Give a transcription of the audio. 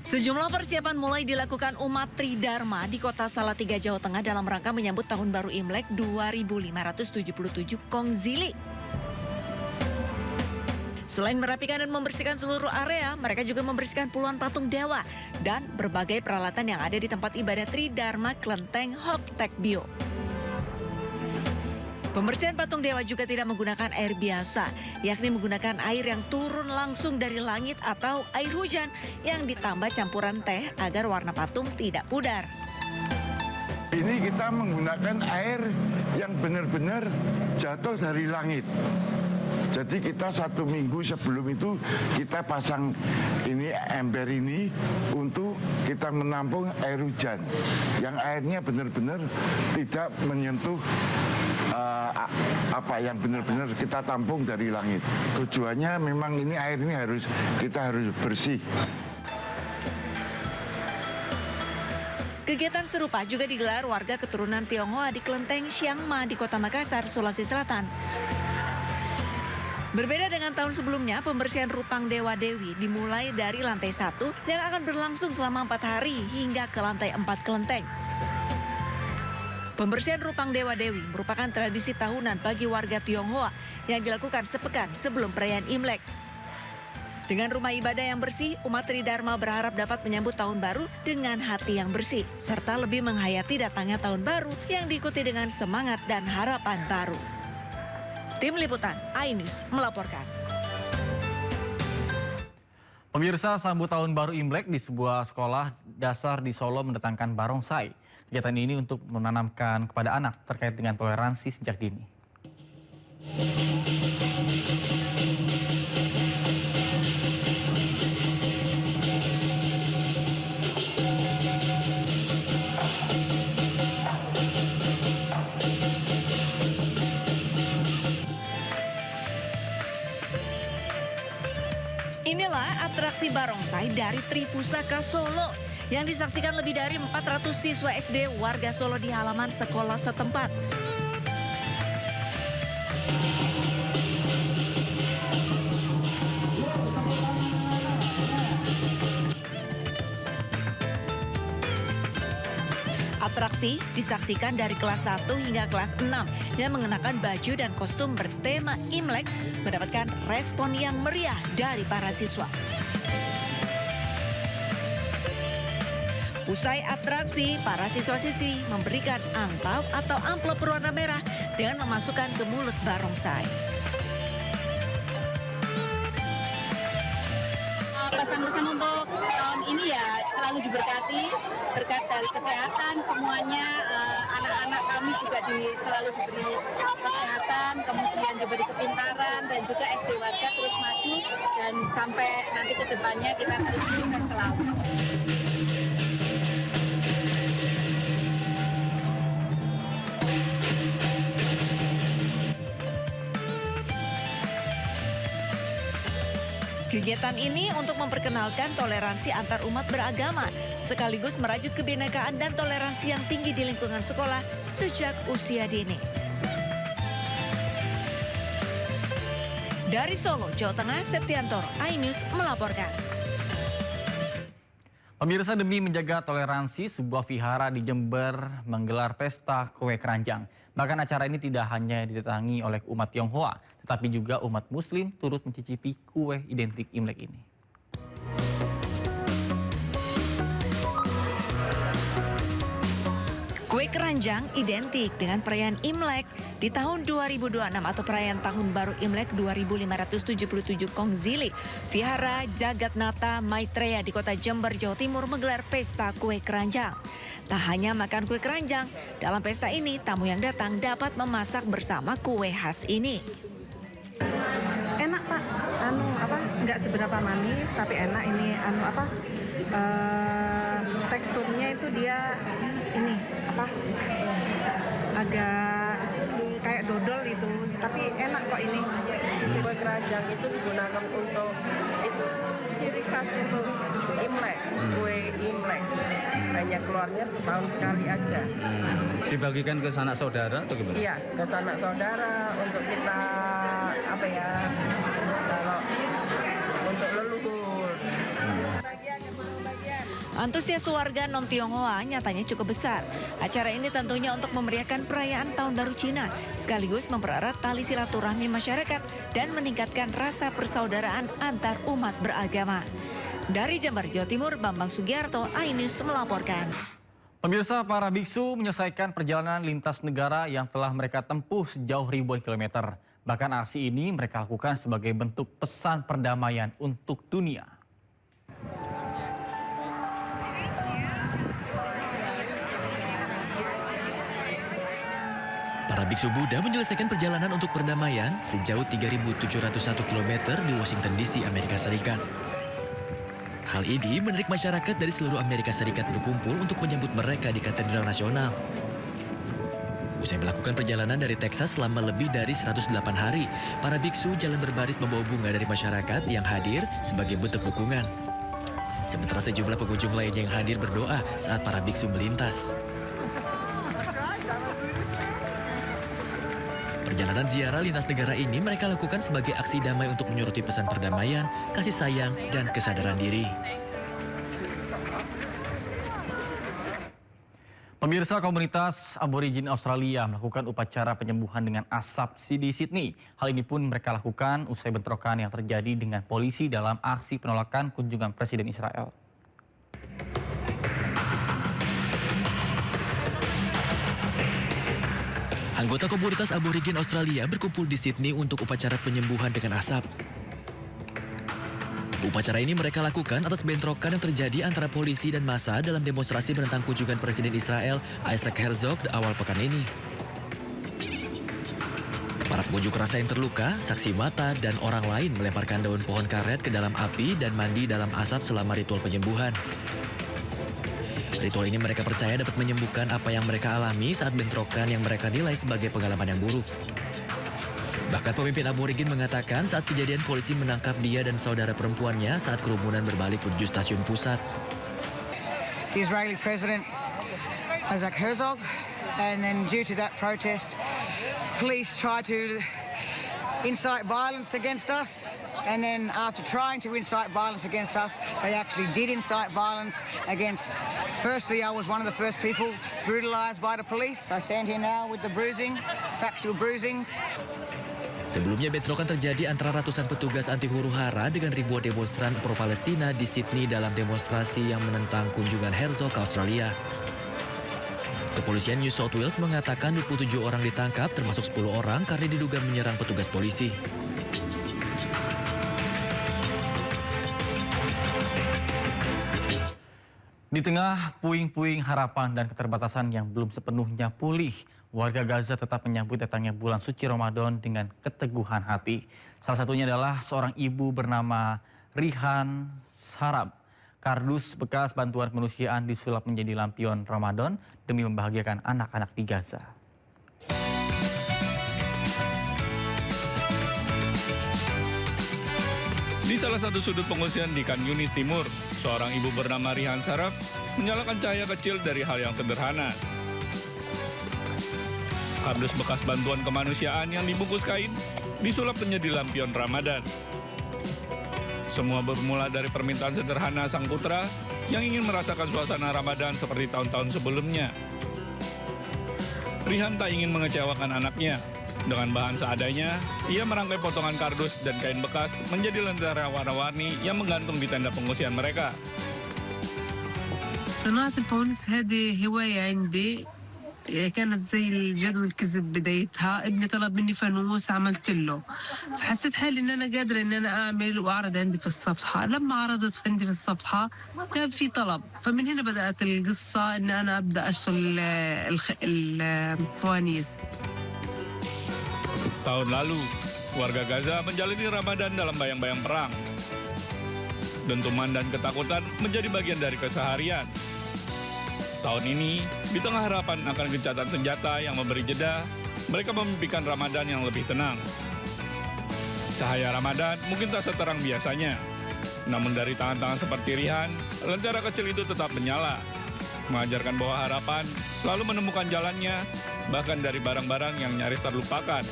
Sejumlah persiapan mulai dilakukan umat Tridharma di kota Salatiga, Jawa Tengah dalam rangka menyambut Tahun Baru Imlek 2577 Kongzili. Selain merapikan dan membersihkan seluruh area, mereka juga membersihkan puluhan patung dewa dan berbagai peralatan yang ada di tempat ibadah Tridharma Klenteng Hoktek Bio. Pembersihan patung dewa juga tidak menggunakan air biasa, yakni menggunakan air yang turun langsung dari langit atau air hujan yang ditambah campuran teh agar warna patung tidak pudar. Ini kita menggunakan air yang benar-benar jatuh dari langit. Jadi kita 1 minggu sebelum itu kita pasang ini ember ini untuk kita menampung air hujan. Yang airnya benar-benar tidak menyentuh yang benar-benar kita tampung dari langit. Tujuannya memang ini air ini kita harus bersih. Kegiatan serupa juga digelar warga keturunan Tionghoa di Klenteng Siangma di Kota Makassar, Sulawesi Selatan. Berbeda dengan tahun sebelumnya, pembersihan rupang Dewa Dewi dimulai dari lantai 1 yang akan berlangsung selama 4 hari hingga ke lantai 4 kelenteng. Pembersihan rupang Dewa Dewi merupakan tradisi tahunan bagi warga Tionghoa yang dilakukan sepekan sebelum perayaan Imlek. Dengan rumah ibadah yang bersih, umat Tridharma berharap dapat menyambut tahun baru dengan hati yang bersih, serta lebih menghayati datangnya tahun baru yang diikuti dengan semangat dan harapan baru. Tim Liputan iNews melaporkan. Pemirsa, sambut tahun baru Imlek di sebuah sekolah dasar di Solo mendatangkan barongsai. Kegiatan ini untuk menanamkan kepada anak terkait dengan toleransi sejak dini. Inilah atraksi barongsai dari Tripusaka Solo yang disaksikan lebih dari 400 siswa SD warga Solo di halaman sekolah setempat. Atraksi disaksikan dari kelas 1 hingga kelas 6 yang mengenakan baju dan kostum bertema Imlek mendapatkan respon yang meriah dari para siswa. Usai atraksi, para siswa-siswi memberikan angpau atau amplop berwarna merah dengan memasukkan ke mulut barongsai. Pesan-pesan untuk tahun ini ya selalu diberkati, berkat dari kesehatan semuanya, anak-anak kami juga selalu diberi kesehatan, kemudian diberi kepintaran, dan juga SD warga terus maju dan sampai nanti ke depannya kita terus sukses selalu. Kegiatan ini untuk memperkenalkan toleransi antar umat beragama, sekaligus merajut kebinekaan dan toleransi yang tinggi di lingkungan sekolah sejak usia dini. Dari Solo, Jawa Tengah, Septiantoro, iNews melaporkan. Pemirsa, demi menjaga toleransi, sebuah vihara di Jember menggelar pesta kue keranjang. Bahkan acara ini tidak hanya didatangi oleh umat Tionghoa, tetapi juga umat Muslim turut mencicipi kue identik Imlek ini. Kue keranjang identik dengan perayaan Imlek di tahun 2026 atau perayaan Tahun Baru Imlek 2577 Kongzili. Vihara Jagatnata Maitreya di kota Jember, Jawa Timur menggelar pesta kue keranjang. Tak hanya makan kue keranjang, dalam pesta ini tamu yang datang dapat memasak bersama kue khas ini. Enak Pak, nggak seberapa manis tapi enak ini teksturnya itu dia ini agak kayak dodol itu, tapi enak kok ini. Kue keranjang itu digunakan untuk itu ciri khas untuk Imlek, kue Imlek. Hanya keluarnya setahun sekali aja. Dibagikan ke sanak saudara atau gimana? Iya, ke sanak saudara untuk kita kalau untuk leluhur. Bagian yang mau bagian. Antusias warga non-Tionghoa nyatanya cukup besar. Acara ini tentunya untuk memeriahkan perayaan Tahun Baru Cina, sekaligus mempererat tali silaturahmi masyarakat dan meningkatkan rasa persaudaraan antar umat beragama. Dari Jember, Jawa Timur, Bambang Sugiarto, iNews melaporkan. Pemirsa, para biksu menyelesaikan perjalanan lintas negara yang telah mereka tempuh sejauh ribuan kilometer. Bahkan aksi ini mereka lakukan sebagai bentuk pesan perdamaian untuk dunia. Para biksu Buddha menyelesaikan perjalanan untuk perdamaian sejauh 3.701 km di Washington DC, Amerika Serikat. Hal ini menarik masyarakat dari seluruh Amerika Serikat berkumpul untuk menyambut mereka di Katedral Nasional. Usai melakukan perjalanan dari Texas selama lebih dari 108 hari, para biksu jalan berbaris membawa bunga dari masyarakat yang hadir sebagai bentuk dukungan. Sementara sejumlah pengunjung lainnya yang hadir berdoa saat para biksu melintas. Perjalanan ziarah lintas negara ini mereka lakukan sebagai aksi damai untuk menyoroti pesan perdamaian, kasih sayang, dan kesadaran diri. Pemirsa, komunitas Aborigin Australia melakukan upacara penyembuhan dengan asap di Sydney. Hal ini pun mereka lakukan usai bentrokan yang terjadi dengan polisi dalam aksi penolakan kunjungan Presiden Israel. Anggota komunitas Aborigin Australia berkumpul di Sydney untuk upacara penyembuhan dengan asap. Upacara ini mereka lakukan atas bentrokan yang terjadi antara polisi dan massa dalam demonstrasi menentang kunjungan Presiden Israel Isaac Herzog di awal pekan ini. Para pengunjuk rasa yang terluka, saksi mata, dan orang lain melemparkan daun pohon karet ke dalam api dan mandi dalam asap selama ritual penyembuhan. Ritual ini mereka percaya dapat menyembuhkan apa yang mereka alami saat bentrokan yang mereka nilai sebagai pengalaman yang buruk. Bahkan pemimpin aborigin mengatakan saat kejadian polisi menangkap dia dan saudara perempuannya saat kerumunan berbalik menuju stasiun pusat. The Israeli President Isaac Herzog, and then due to that protest, police tried to incite violence against us. And then after trying to incite violence against us, they actually did incite violence against... Firstly, I was one of the first people brutalized by the police. I stand here now with the bruising, factual bruisings. Sebelumnya bentrokan terjadi antara ratusan petugas anti huru-hara dengan ribuan demonstran pro-Palestina di Sydney dalam demonstrasi yang menentang kunjungan Herzog ke Australia. Kepolisian New South Wales mengatakan 27 orang ditangkap termasuk 10 orang karena diduga menyerang petugas polisi. Di tengah puing-puing harapan dan keterbatasan yang belum sepenuhnya pulih, warga Gaza tetap menyambut datangnya bulan suci Ramadan dengan keteguhan hati. Salah satunya adalah seorang ibu bernama Rihan Sarab. Kardus bekas bantuan kemanusiaan disulap menjadi lampion Ramadan demi membahagiakan anak-anak di Gaza. Di salah satu sudut pengungsian di Khan Yunis Timur, seorang ibu bernama Rihan Sarab menyalakan cahaya kecil dari hal yang sederhana. Kardus bekas bantuan kemanusiaan yang dibungkus kain disulap menjadi lampion Ramadan. Semua bermula dari permintaan sederhana sang putra yang ingin merasakan suasana Ramadan seperti tahun-tahun sebelumnya. Rihan tak ingin mengecewakan anaknya. Dengan bahan seadanya, ia merangkai potongan kardus dan kain bekas menjadi lentera warna-warni yang menggantung di tenda pengungsian mereka. صناعة الفوانيس هذه هواية عندي كانت زي الجد والكذب بدايتها. ابني طلب مني فانوس عملت له فحسيت حالي ان انا قادرة ان انا اعمل واعرض عندي في الصفحة. لما عرضت عندي في الصفحة كان في طلب فمن هنا بدأت القصة ان انا ابدأ اشتغل الفوانيس. Tahun lalu, warga Gaza menjalani Ramadan dalam bayang-bayang perang. Dentuman dan ketakutan menjadi bagian dari keseharian. Tahun ini, di tengah harapan akan gencatan senjata yang memberi jeda, mereka memimpikan Ramadan yang lebih tenang. Cahaya Ramadan mungkin tak seterang biasanya. Namun dari tangan-tangan seperti Rihan, lentera kecil itu tetap menyala. Mengajarkan bahwa harapan selalu menemukan jalannya, bahkan dari barang-barang yang nyaris terlupakan.